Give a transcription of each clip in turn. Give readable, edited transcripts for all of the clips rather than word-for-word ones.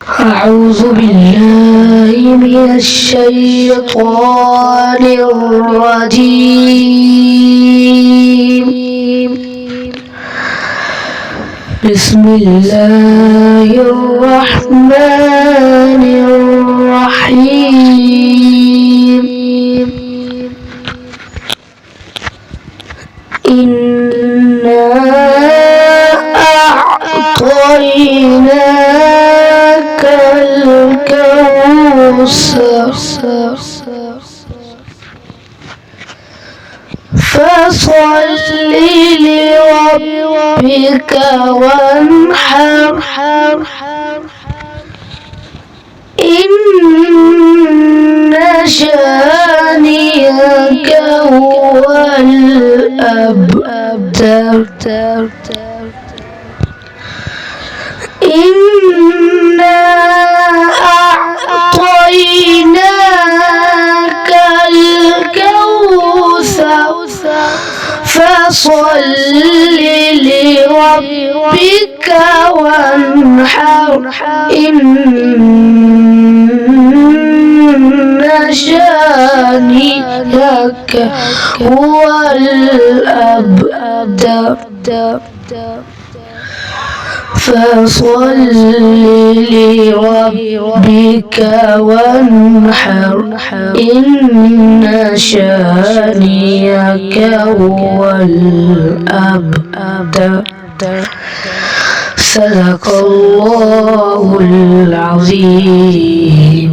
أعوذ بالله من الشيطان الرجيم. بسم الله الرحمن الرحيم. إنا أعطيناك الكوثر فصل لربك وانحر إن شانئك هو الأبتر. إنا أعطيناك الكوثر فصل لربك وانحر إن شانئك هو الأبتر. فصل لربك وانحر إن شانئك هو الأبتر. صدق الله العظيم.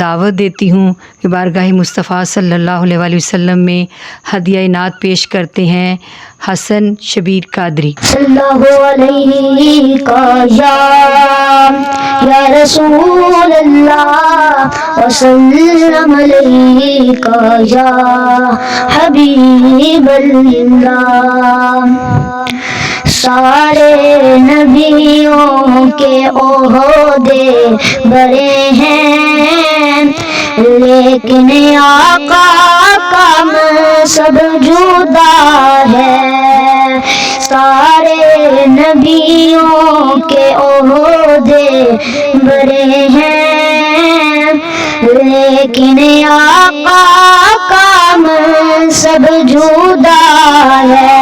دعوت دیتی ہوں کہ بارگاہ مصطفیٰ صلی اللہ علیہ وسلم میں ہدیہ نعت پیش کرتے ہیں حسن شبیر قادری۔ صلی اللہ علیہ کا یا رسول اللہ وسلم علیہ کا یا حبیب اللہ۔ سارے نبیوں کے عہدے بڑے ہیں لیکن آقا کا منصب جدا ہے۔ سارے نبیوں کے عہدے بڑے ہیں لیکن آقا کا منصب جدا ہے۔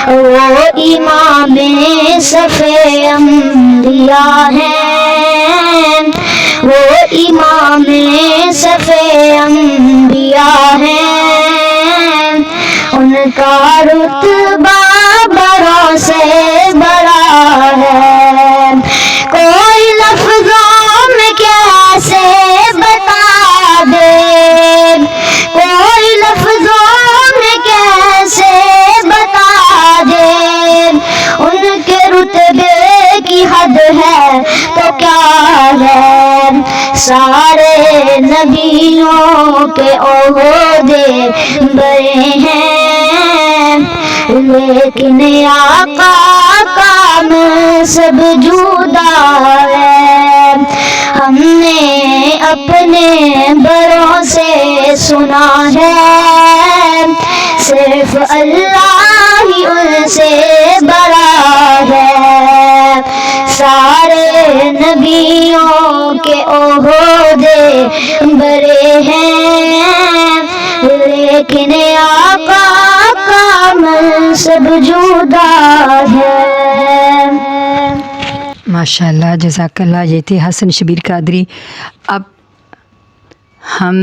وہ امام صف انبیاء ہیں، وہ امام صف انبیاء ہیں، ان کا رتبہ بڑوں سے بڑا ہے۔ کوئی لفظوں میں کیسے بتا دے، کوئی لفظوں میں کیسے بتا دے، ان کے رتبے کی حد ہے تو کیا ہے۔ سارے نبیوں کے عہدے بڑے ہیں لیکن آقا کا منصب جدا ہے۔ ہم نے اپنے بڑوں سے سنا ہے صرف اللہ ہی ان سے بڑا ہے۔ سارے نبیوں کے عہدے بڑے ہیں لیکن آقا کا منصب جدا ہے۔ ماشاءاللہ، جزاک اللہ۔ یہ تھے حسن شبیر قادری۔ اب ہم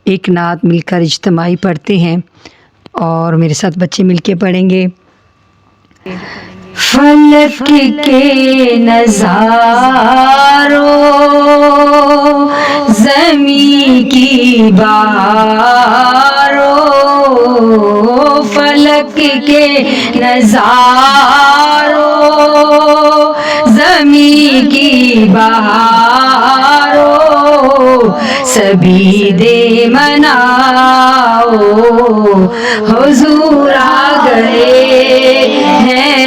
ایک نعت مل کر اجتماعی پڑھتے ہیں اور میرے ساتھ بچے مل کے پڑھیں گے۔ فلک کے نظاروں زمین کی بہاروں، فلک کے نظاروں زمین کی بہاروں، سبھی دے مناؤ حضور آ گئے ہیں،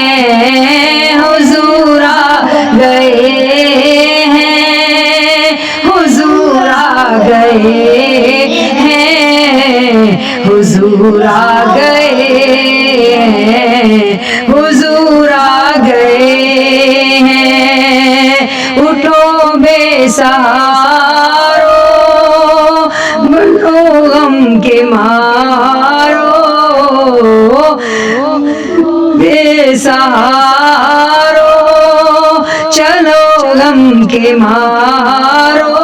حضور آ گئے ہیں، حضور آ گئے ہیں، حضور آ گئے ہیں، حضور آ گئے ہیں۔ اٹھو بے سہارو بنو غم کے مارو، بے سہارو چلو غم کے مارو،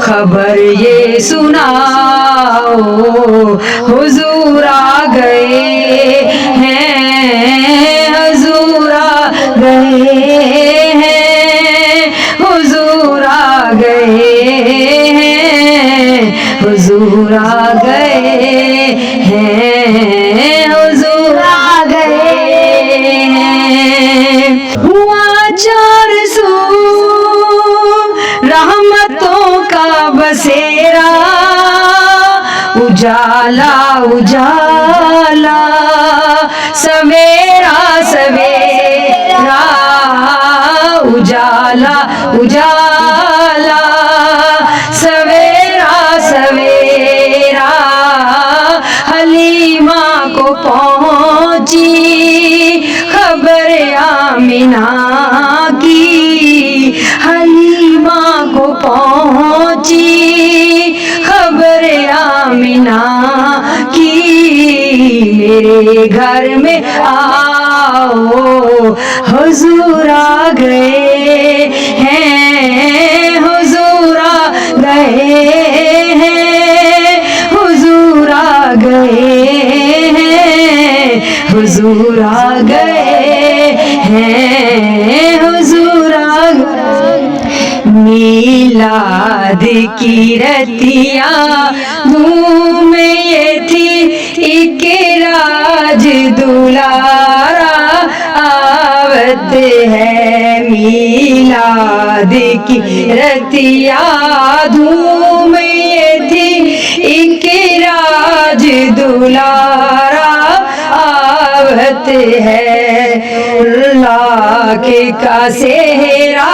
خبر یہ سناؤ حضور آ گئے ہیں، حضور آ گئے ہیں، حضور آ گئے ہیں، حضور آ گئے ہیں، حضور آ گئے ہیں۔ ہوا چار سو رحمتوں کا بسیرا، اجالا اجالا سویرا سویرا، اجالا اجالا سویرا سویرا، حلیمہ کو پہنچی خبر آمنہ کی، حلیمہ کو پہنچی خبر آمنہ کی، میرے گھر میں آؤ حضور آ گئے ہیں، حضور آ گئے ہیں، حضور آ گئے ہیں، حضور آ گئے ہیں، حضور آ گئے۔ میل میلاد کی رتیاں دھوم یہ تھی ایک راج دلارا آوت ہے میلاد کی رتیاں دھوم یہ تھی ایک راج دلارا آوت ہے اللہ کے کا سہرا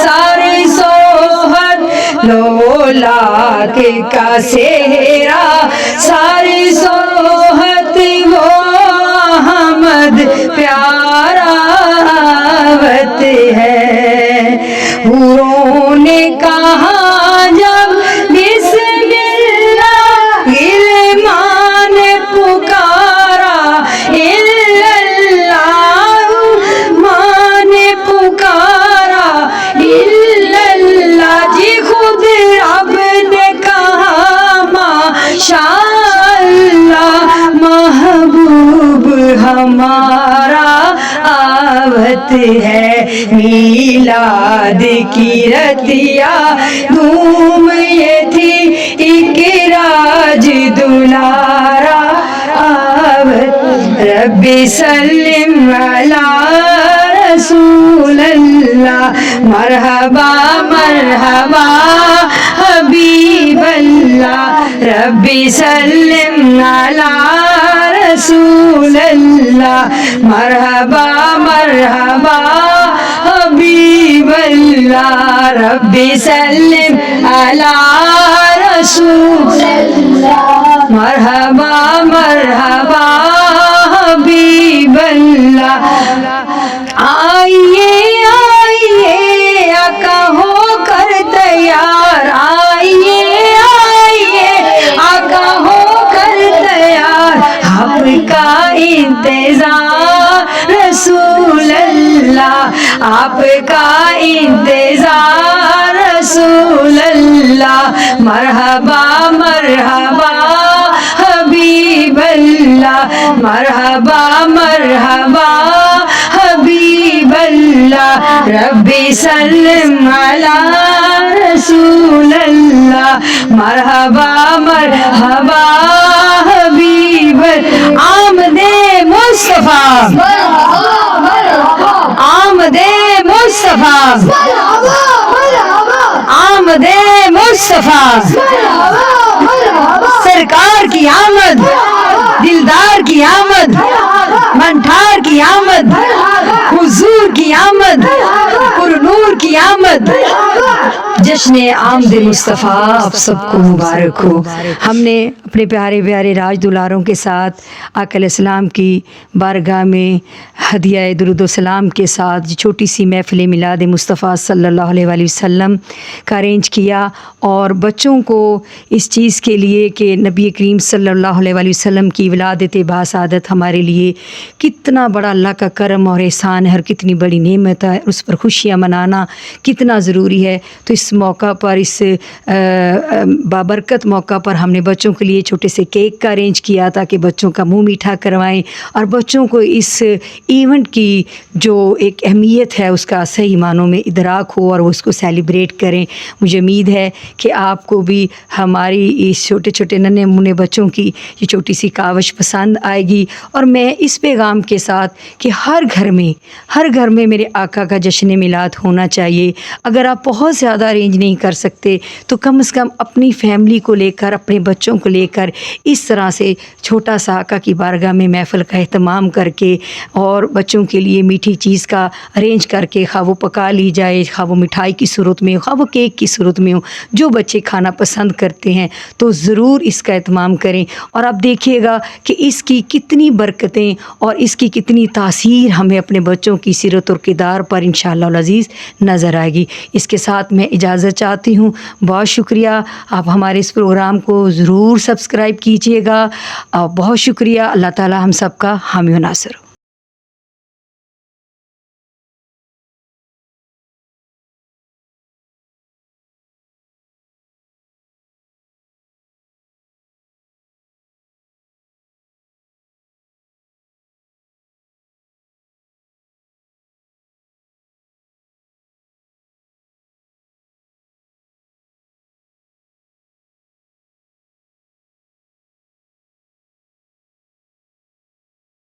سارے سوہد لولا کے کا سہرا سارے سوہد وہ احمد پیارا آوت ہے حوروں نے کہا جب بسم اللہ غلمان پکارا مان پکارا جی خود رب نے کہا ماشاء اللہ محبوب ہمارا آوت ہے میلاد کی رتیاں دھوم یہ تھی ایک راج دلارا آوت رب سلم علی رسول اللہ مرحبا مرحبا حبیب اللہ رب سلم علی رسول اللہ مرحبا مرحبا حبیب اللہ رب سلم علی رسول اللہ مرحبا مرحبا حبیب اللہ آئیے آئیے آقا ہو کر تیار آئیے آئیے آقا ہو کر تیار آپ کا انتظار رسول اللہ آپ کا انتظار رسول اللہ مرحبا مرحبا حبیب اللہ مرحبا مرحبا حبیب اللہ رب سلم علی رسول اللہ مرحبا مرحبا حبیب آمد مصطفیٰ آمد مصطفیٰ آمد مصطفیٰ سرکار کی آمد دلدار کی آمد منٹھار کی آمد حضور کی آمد پر نور کی آمد جشن آمد مصطفیٰ آپ سب کو مبارک ہو۔ ہم نے اپنے پیارے پیارے راج دلاروں کے ساتھ آقا علیہ السلام کی بارگاہ میں ہدیہ درود و سلام کے ساتھ چھوٹی سی محفل میلاد مصطفیٰ صلی اللہ علیہ وآلہ وسلم کا ارینج کیا، اور بچوں کو اس چیز کے لیے کہ نبی کریم صلی اللہ علیہ وآلہ وسلم کی ولادت باسعادت ہمارے لیے کتنا بڑا اللہ کا کرم اور احسان ہے اور کتنی بڑی نعمت ہے، اس پر خوشیاں منانا کتنا ضروری ہے۔ تو اس موقع پر، اس بابرکت موقع پر ہم نے بچوں کے لیے چھوٹے سے کیک کا ارینج کیا تاکہ بچوں کا منہ میٹھا کروائیں اور بچوں کو اس ایونٹ کی جو ایک اہمیت ہے اس کا صحیح معنوں میں ادراک ہو اور وہ اس کو سیلیبریٹ کریں۔ مجھے امید ہے کہ آپ کو بھی ہماری اس چھوٹے چھوٹے ننھے منھے بچوں کی یہ چھوٹی سی کاوش پسند آئے گی، اور میں اس پیغام کے ساتھ کہ ہر گھر میں میرے آقا کا جشن میلاد ہونا چاہیے۔ اگر آپ بہت زیادہ ارینج نہیں کر سکتے تو کم از کم اپنی فیملی کو لے کر، اپنے بچوں کو لے کر اس طرح سے چھوٹا سا آقا کی بارگاہ میں محفل کا اہتمام کر کے اور بچوں کے لیے میٹھی چیز کا ارینج کر کے، خواہ وہ پکا لی جائے، خواہ وہ مٹھائی کی صورت میں ہو، خواہ وہ کیک کی صورت میں ہو، جو بچے کھانا پسند کرتے ہیں تو ضرور اس کا اہتمام کریں۔ اور آپ دیکھیے گا کہ اس کی کتنی برکتیں اور اس کی کتنی تاثیر ہمیں اپنے بچوں کی سیرت اور کردار پر انشاءاللہ العزیز نظر آئے گی۔ اس کے ساتھ میں اجازت چاہتی ہوں۔ بہت شکریہ، آپ ہمارے اس پروگرام کو ضرور سبسکرائب کیجیے گا۔ بہت شکریہ۔ اللہ تعالی ہم سب کا حامی و ناصر ہو۔